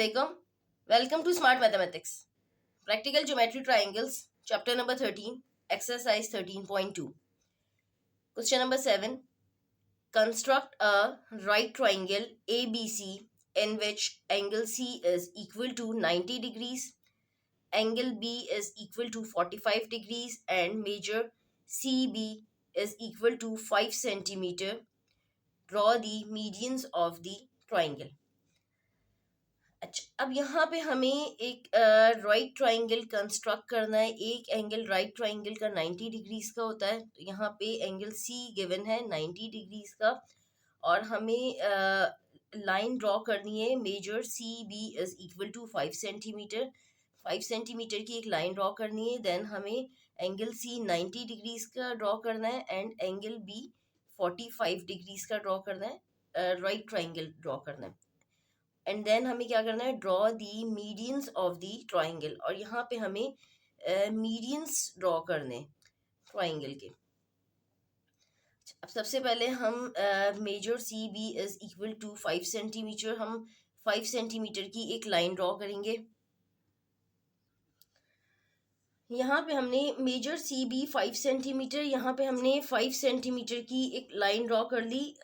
Assalamualaikum. Welcome to Smart Mathematics. Practical Geometry Triangles, Chapter number 13, Exercise 13.2. Question number 7. Construct a right triangle ABC in which angle C is equal to 90 degrees, angle B is equal to 45 degrees, and measure CB is equal to 5 centimeter. Draw the medians of the triangle. अच्छा, अब यहाँ पे हमें एक right triangle construct करना है। एक angle right triangle का 90 डिग्रीज का होता है, तो यहाँ पे एंगल सी गिवन है 90 डिग्रीज का, और हमें लाइन ड्रॉ करनी है। Measure C B is equal to 5 centimetre. 5 centimetre की एक लाइन ड्रॉ करनी है। देन हमें एंगल सी 90 डिग्रीज का ड्रॉ करना है एंड एंगल बी 45 डिग्रीज का ड्रॉ करना है, राइट ट्राइंगल ड्रॉ करना है। एंड देन हमें क्या करना है, draw the medians of the triangle, और यहाँ पे हमें मीडियंस ड्रॉ करने ट्राइंगल के। अब सबसे पहले हम measure C B is equal to 5 centimetre, हम 5 सेंटीमीटर की एक लाइन ड्रॉ करेंगे। यहाँ पे हमने मेजर सी बी 5 सेंटीमीटर, यहाँ पे हमने 5 सेंटीमीटर की एक लाइन ड्रॉ कर ली।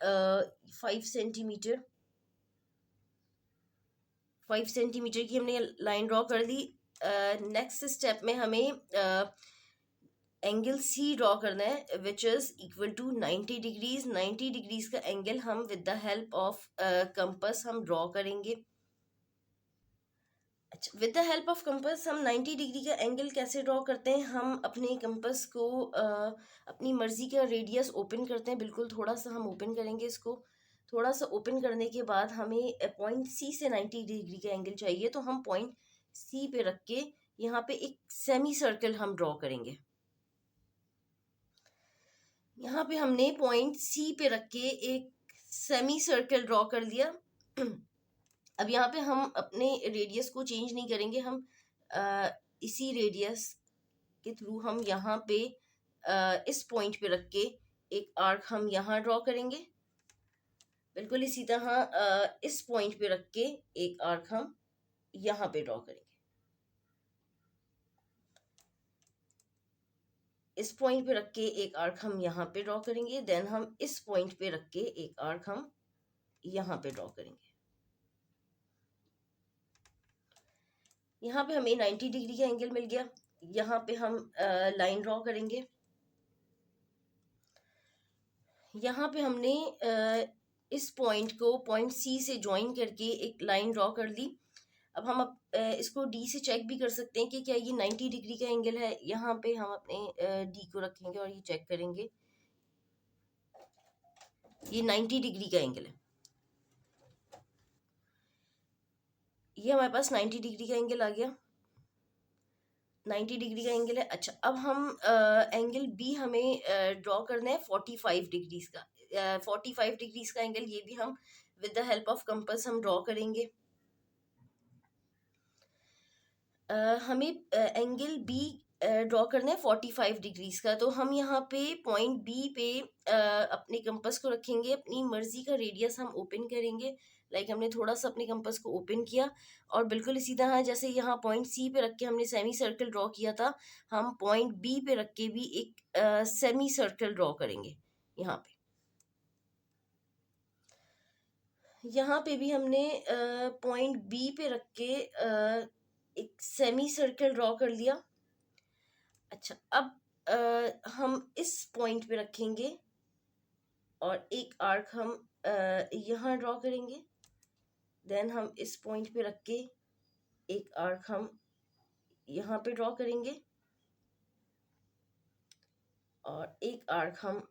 5 सेंटीमीटर की हमने लाइन ड्रॉ कर दी। नेक्स्ट स्टेप में हमें एंगल सी ड्रॉ करना है which is equal to 90 degrees. 90 degrees का एंगल हम with the help of compass हम ड्रॉ करेंगे। अच्छा, with the help of compass हम 90 डिग्री का एंगल कैसे ड्रॉ करते हैं, हम अपने कंपास को अपनी मर्जी का रेडियस ओपन करते हैं। बिल्कुल थोड़ा सा हम ओपन करेंगे इसको। थोड़ा सा ओपन करने के बाद हमें पॉइंट सी से 90 डिग्री का एंगल चाहिए, तो हम पॉइंट सी पे रख के यहाँ पे एक सेमी सर्कल हम ड्रॉ करेंगे। यहाँ पे हमने पॉइंट सी पे रख के एक सेमी सर्कल ड्रॉ कर दिया। अब यहाँ पे हम अपने रेडियस को चेंज नहीं करेंगे, हम इसी रेडियस के थ्रू हम यहाँ पे इस पॉइंट पे रख के एक आर्क हम यहाँ ड्रॉ करेंगे। बिल्कुल इसी तरह इस पॉइंट पे रख के एक आर्क हम यहाँ पे ड्रॉ करेंगे। इस पॉइंट पे रख के एक आर्क हम यहाँ पे ड्रॉ करेंगे। देन हम इस पॉइंट पे रख के एक आर्क हम यहाँ पे ड्रॉ करेंगे। यहाँ पे हमें 90 डिग्री का एंगल मिल गया। यहाँ पे हम लाइन ड्रॉ करेंगे। यहाँ पे हमने इस पॉइंट को पॉइंट सी से ज्वाइन करके एक लाइन ड्रॉ कर ली। अब हम इसको डी से चेक भी कर सकते हैं कि क्या ये 90 डिग्री का एंगल है। यहाँ पे हम अपने डी को रखेंगे और ये चेक करेंगे, ये 90 डिग्री का एंगल है। ये हमारे पास 90 डिग्री का एंगल आ गया। 90 डिग्री का एंगल है। अच्छा, अब हम एंगल बी हमें ड्रॉ करना है 45 डिग्रीज का। 45 डिग्रीज का एंगल ये भी हम with the help of compass हम ड्रॉ करेंगे। हमें एंगल बी ड्रॉ करना है 45 डिग्रीज का, तो हम यहाँ पे पॉइंट बी पे अपने कंपास को रखेंगे। अपनी मर्जी का रेडियस हम ओपन करेंगे। लाइक हमने थोड़ा सा अपने कंपास को ओपन किया, और बिल्कुल इसी तरह जैसे यहाँ पॉइंट सी पे रख के हमने सेमी सर्कल ड्रॉ किया था, हम पॉइंट बी पे रख के भी एक सेमी सर्कल ड्रॉ करेंगे। यहाँ पे भी हमने पॉइंट बी पे रख के एक सेमी सर्कल ड्रॉ कर लिया। अच्छा, अब हम इस पॉइंट पे रखेंगे और एक आर्क हम यहाँ ड्रॉ करेंगे। देन हम इस पॉइंट पे रख के एक आर्क हम यहाँ पे ड्रॉ करेंगे, और एक आर्क हम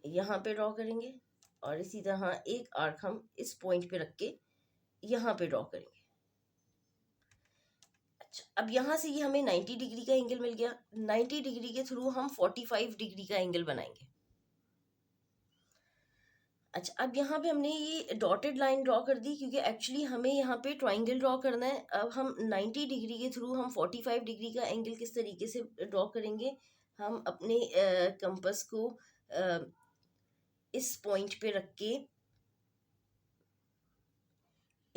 यहाँ पे ड्रॉ करेंगे, और इसी तरह एक आर्क हम इस पॉइंट पे रख के यहाँ पे ड्रॉ करेंगे। अच्छा, अब यहाँ से ये हमें 90 डिग्री का एंगल मिल गया। 90 डिग्री के थ्रू हम 45 डिग्री का एंगल बनाएंगे। अच्छा, अब यहाँ पे हमने ये डॉटेड लाइन ड्रॉ कर दी, क्योंकि एक्चुअली हमें यहाँ पे ट्राइंगल ड्रॉ करना है। अब हम 90 डिग्री के थ्रू हम 45 डिग्री का एंगल किस तरीके से ड्रॉ करेंगे, हम अपने कंपास को इस पॉइंट पे रख के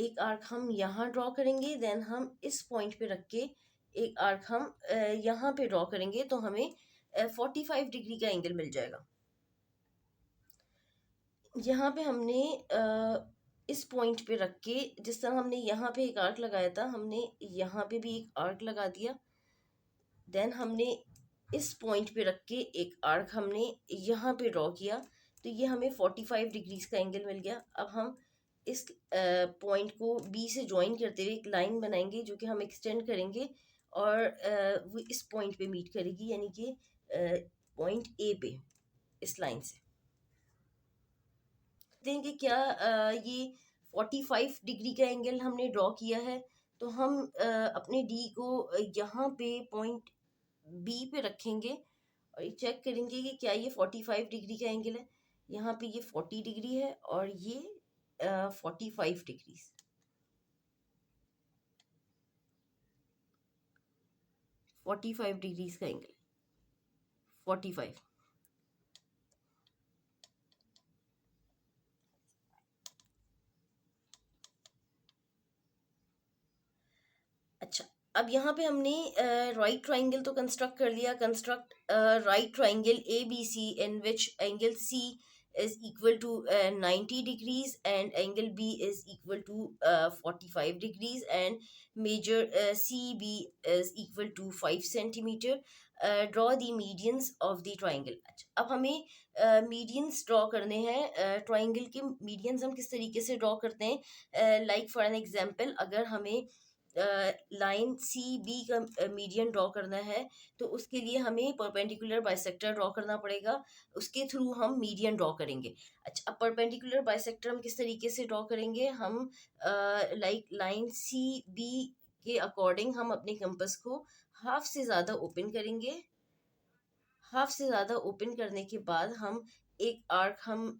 एक आर्क हम यहाँ ड्रॉ करेंगे, देन हम इस पॉइंट पे रख के एक आर्क हम यहाँ पे ड्रॉ करेंगे, तो हमें 45 डिग्री का एंगल मिल जाएगा। यहाँ पे हमने इस पॉइंट पे रख के, जिस तरह हमने यहाँ पे एक आर्क लगाया था, हमने यहाँ पे भी एक आर्क लगा दिया, देन हमने इस पॉइंट पे रख के एक आर्क हमने यहाँ पे ड्रॉ किया, तो ये हमें 45 डिग्रीज का एंगल मिल गया। अब हम इस पॉइंट को बी से ज्वाइन करते हुए एक लाइन बनाएंगे जो कि हम एक्सटेंड करेंगे, और वो इस पॉइंट पे मीट करेगी, यानी कि पॉइंट ए पे इस लाइन से। देखते हैं कि क्या ये 45 डिग्री का एंगल हमने ड्रॉ किया है, तो हम अपने डी को यहाँ पे पॉइंट बी पे रखेंगे और ये चेक करेंगे कि क्या ये 45 डिग्री का एंगल है। यहाँ पे ये 40 डिग्री है और ये 45 डिग्री, 45 डिग्रीज का एंगल, 45। अच्छा, अब यहाँ पे हमने राइट ट्राइंगल तो कंस्ट्रक्ट कर लिया। Construct right triangle A B C in which angle C is equal to 90 degrees and angle B is equal to 45 degrees and major CB is equal to 5 centimeter. Draw the medians of the triangle. अच्छा, अब हमें medians draw करने हैं। Triangle के medians हम किस तरीके से ड्रॉ करते हैं? लाइक फॉर एन एग्जांपल, अगर हमें लाइन सी बी का मीडियन ड्रॉ करना है, तो उसके लिए हमें परपेंडिकुलर बाइसेक्टर ड्रॉ करना पड़ेगा, उसके थ्रू हम मीडियन ड्रॉ करेंगे। अच्छा, अब परपेंडिकुलर बाइसेक्टर हम किस तरीके से ड्रॉ करेंगे? हम लाइक लाइन सी बी के अकॉर्डिंग हम अपने कंपास को हाफ से ज़्यादा ओपन करेंगे। हाफ से ज़्यादा ओपन करने के बाद हम एक आर्क हम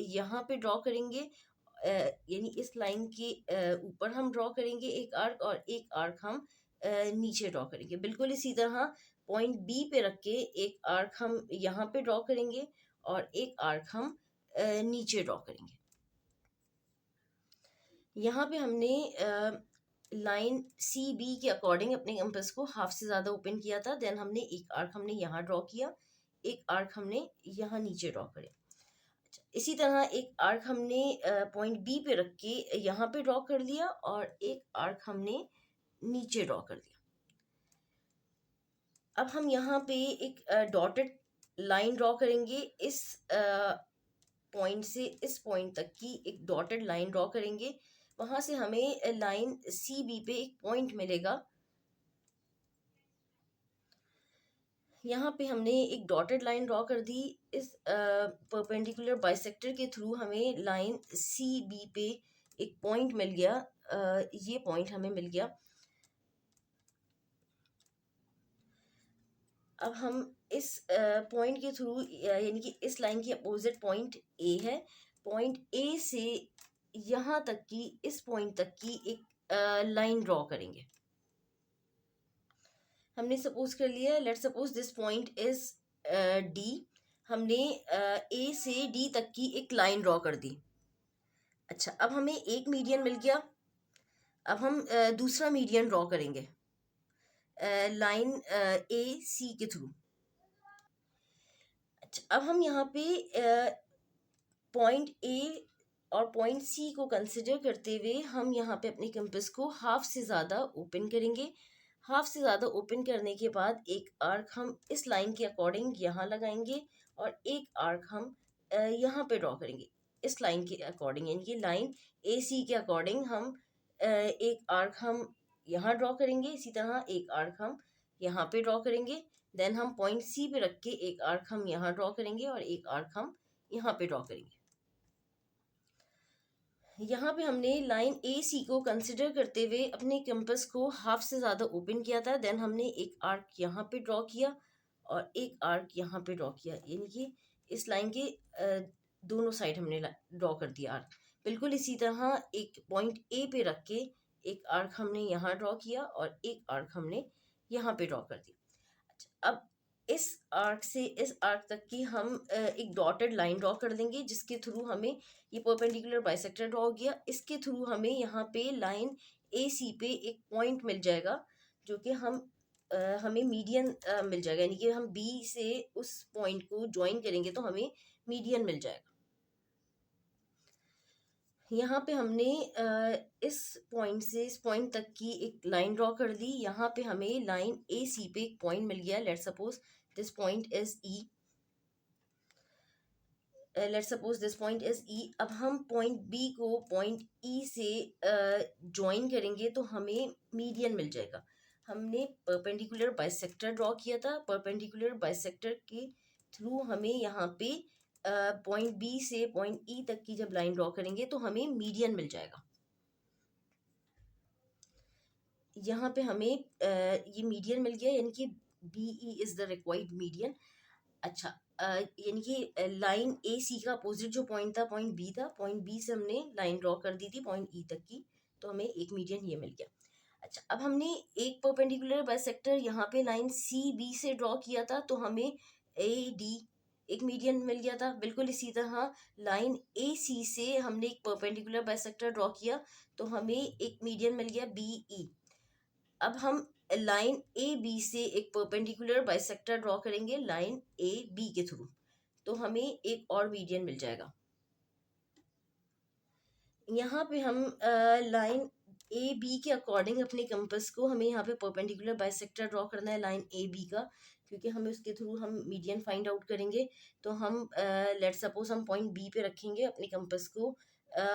यहाँ पे ड्रॉ करेंगे, यानी इस लाइन के ऊपर हम ड्रॉ करेंगे एक आर्क, और एक आर्क हम नीचे ड्रॉ करेंगे। बिल्कुल इसी तरह पॉइंट बी पे रख के एक आर्क हम यहाँ पे ड्रॉ करेंगे और एक आर्क हम नीचे ड्रॉ करेंगे। यहाँ पे हमने लाइन सी बी के अकॉर्डिंग अपने कंपास को हाफ से ज़्यादा ओपन किया था, देन हमने एक आर्क हमने यहाँ ड्रॉ किया, एक आर्क हमने यहाँ नीचे ड्रॉ करे। इसी तरह एक आर्क हमने पॉइंट बी पे रख के यहाँ पे ड्रॉ कर लिया और एक आर्क हमने नीचे ड्रॉ कर दिया। अब हम यहाँ पे एक डॉटेड लाइन ड्रॉ करेंगे, इस पॉइंट से इस पॉइंट तक की एक डॉटेड लाइन ड्रॉ करेंगे। वहां से हमें लाइन सी बी पे एक पॉइंट मिलेगा। यहाँ पे हमने एक डॉटेड लाइन ड्रॉ कर दी। इस परपेंडिकुलर बाइसेक्टर के थ्रू हमें लाइन सी बी पे एक पॉइंट मिल गया। ये पॉइंट हमें मिल गया। अब हम इस पॉइंट के थ्रू, यानी कि इस लाइन की अपोजिट पॉइंट ए है, पॉइंट ए से यहाँ तक की, इस पॉइंट तक की एक लाइन ड्रॉ करेंगे। हमने सपोज कर लिया, let suppose this point is D. हमने ए से डी तक की एक लाइन ड्रॉ कर दी। अच्छा, अब हमें एक मीडियन मिल गया। अब हम दूसरा मीडियन ड्रॉ करेंगे लाइन ए सी के थ्रू। अच्छा, अब हम यहाँ पे पॉइंट ए और पॉइंट सी को कंसिडर करते हुए हम यहाँ पे अपने कंपास को हाफ से ज़्यादा ओपन करेंगे। हाफ से ज़्यादा ओपन करने के बाद एक आर्क हम इस लाइन के अकॉर्डिंग यहाँ लगाएंगे और एक आर्क हम यहाँ पे ड्रॉ करेंगे इस लाइन के अकॉर्डिंग, यानी कि लाइन ए सी के अकॉर्डिंग हम एक आर्क हम यहाँ ड्रॉ करेंगे। इसी तरह एक आर्क हम यहाँ पे ड्रॉ करेंगे, देन हम पॉइंट सी पे रख के एक आर्क हम यहाँ ड्रॉ करेंगे और एक आर्क हम यहाँ पे ड्रॉ करेंगे। यहाँ पे हमने लाइन ए सी को कंसिडर करते हुए अपने कंपास को हाफ से ज़्यादा ओपन किया था, देन हमने एक आर्क यहाँ पे ड्रॉ किया और एक आर्क यहाँ पे ड्रॉ किया, यानी कि इस लाइन के दोनों साइड हमने ड्रॉ कर दिया आर्क। बिल्कुल इसी तरह एक पॉइंट ए पे रख के एक आर्क हमने यहाँ ड्रॉ किया और एक आर्क हमने यहाँ पे ड्रॉ कर दिया। अच्छा, अब इस आर्क से इस आर्क तक की हम एक डॉटेड लाइन ड्रॉ कर देंगे, जिसके थ्रू हमें ये परपेंडिकुलर बाइसेक्टर ड्रॉ हो गया। इसके थ्रू हमें यहाँ पे लाइन ए सी पे एक पॉइंट मिल जाएगा, जो कि हमें मीडियन मिल जाएगा, यानी कि हम बी से उस पॉइंट को ज्वाइन करेंगे तो हमें मीडियन मिल जाएगा। यहाँ पे हमने इस पॉइंट से इस पॉइंट तक की एक लाइन ड्रॉ कर दी। यहाँ पे हमें लाइन ए सी पे एक पॉइंट मिल गया। Let's suppose this point is E. Let's suppose this point is E. अब हम पॉइंट बी को पॉइंट ई से ज्वाइन करेंगे तो हमें मीडियन मिल जाएगा। हमने परपेंडिकुलर बाइसेक्टर ड्रॉ किया था। परपेंडिकुलर बाइसेक्टर के थ्रू हमें यहाँ पे पॉइंट बी से पॉइंट ई तक की जब लाइन ड्रॉ करेंगे तो हमें मीडियन मिल जाएगा। यहाँ पे हमें ये मीडियन मिल गया, यानी कि B E is the required median. अच्छा, यानी कि लाइन ए सी का अपोजिट जो पॉइंट था पॉइंट बी था। पॉइंट बी से हमने लाइन ड्रॉ कर दी थी पॉइंट ई तक की, तो हमें एक मीडियन ये मिल गया। अच्छा, अब हमने एक परपेंडिकुलर बाइसेक्टर यहाँ पे लाइन सी बी से ड्रॉ किया था, तो हमें ए डी एक मीडियन मिल गया था। बिल्कुल इसी तरह लाइन ए सी से हमने एक परपेंडिकुलर बाइसेक्टर ड्रॉ किया तो हमें एक मीडियन मिल गया बी ई। अब हम लाइन ए बी से एक परपेंडिकुलर बाइसेक्टर ड्रॉ करेंगे लाइन ए बी के थ्रू, तो हमें एक और मीडियन मिल जाएगा। यहाँ पे हम लाइन ए बी के अकॉर्डिंग अपने कंपास को हमें यहाँ पे परपेंडिकुलर बाइसेक्टर ड्रॉ करना है लाइन ए बी का, क्योंकि हमें उसके थ्रू हम मीडियन फाइंड आउट करेंगे। तो हम लेट्स सपोज हम पॉइंट बी पे रखेंगे अपने कंपास को,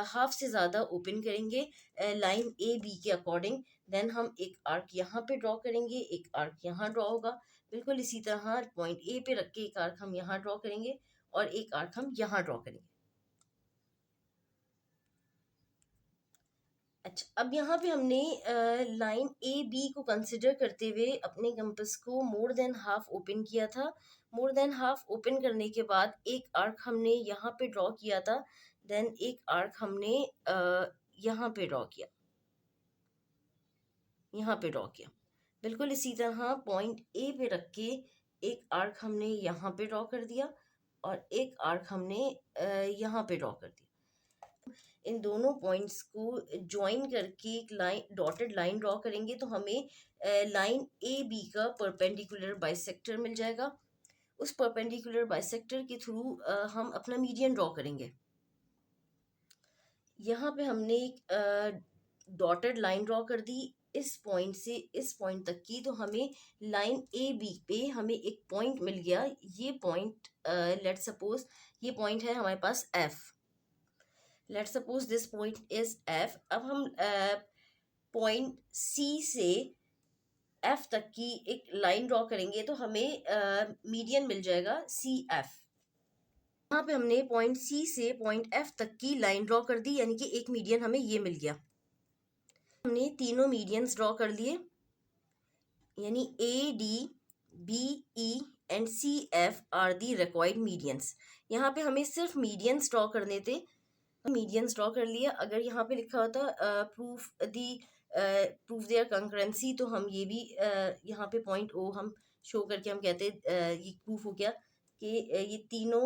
हाफ से ज़्यादा ओपन करेंगे लाइन ए बी के अकॉर्डिंग। देन हम एक आर्क यहाँ पे ड्रॉ करेंगे, एक आर्क यहाँ ड्रॉ होगा। बिल्कुल इसी तरह पॉइंट ए पे रख के एक आर्क हम यहाँ ड्रॉ करेंगे और एक आर्क हम यहाँ ड्रॉ करेंगे। अच्छा, अब यहाँ पे हमने लाइन ए बी को कंसिडर करते हुए अपने कंपास को मोर देन हाफ ओपन किया था। मोर देन हाफ ओपन करने के बाद एक आर्क हमने यहाँ पे ड्रॉ किया था। देन एक आर्क हमने यहाँ पे ड्रॉ किया, यहाँ पे ड्रॉ किया। बिल्कुल इसी तरह पॉइंट ए पे रख के एक आर्क हमने यहाँ पे ड्रॉ कर दिया और एक आर्क हमने यहाँ पे ड्रॉ कर दिया। इन दोनों पॉइंट्स को ज्वाइन करके एक लाइन डॉटेड लाइन ड्रॉ करेंगे तो हमें लाइन ए बी का परपेंडिकुलर बाइसेक्टर मिल जाएगा। उस परपेंडिकुलर बाइसेक्टर के थ्रू हम अपना मीडियन ड्रॉ करेंगे। यहाँ पे हमने एक डॉटेड लाइन ड्रॉ कर दी इस पॉइंट से इस पॉइंट तक की, तो हमें लाइन ए बी पे हमें एक पॉइंट मिल गया। ये पॉइंट लेट्स सपोज ये पॉइंट है हमारे पास F. Let's suppose this point is F. अब हम पॉइंट सी से एफ तक की एक लाइन ड्रॉ करेंगे तो हमें मीडियन मिल जाएगा सी एफ। यहाँ पे हमने पॉइंट सी से पॉइंट एफ तक की लाइन ड्रॉ कर दी, यानी कि एक मीडियन हमें ये मिल गया। हमने तीनों मीडियंस ड्रॉ कर लिए, यानी A D B E and C F are the required medians. यहाँ पे हमें सिर्फ मीडियंस ड्रॉ करने थे, मीडियंस ड्रॉ कर लिया। अगर यहाँ पे लिखा होता प्रूफ देयर कंकरेंसी, तो हम ये भी यहाँ पे पॉइंट ओ हम शो करके हम कहते ये प्रूफ हो गया कि ये तीनों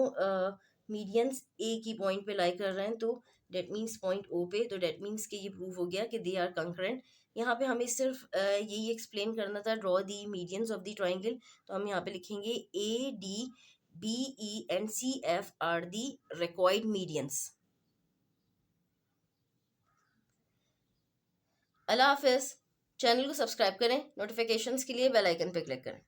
मीडियंस ए की पॉइंट पे लाई कर रहे हैं, तो डेट मीन्स पॉइंट ओ पे, तो डेट मीन्स कि ये प्रूफ हो गया कि दे आर कंकरेंट। यहाँ पे हमें सिर्फ यही एक्सप्लेन करना था, draw the medians of the triangle. तो हम यहाँ पे लिखेंगे A D B E and C F are the required medians. अल्लाह हाफिज़। चैनल को सब्सक्राइब करें, नोटिफिकेशंस के लिए बेल आइकन पे क्लिक करें।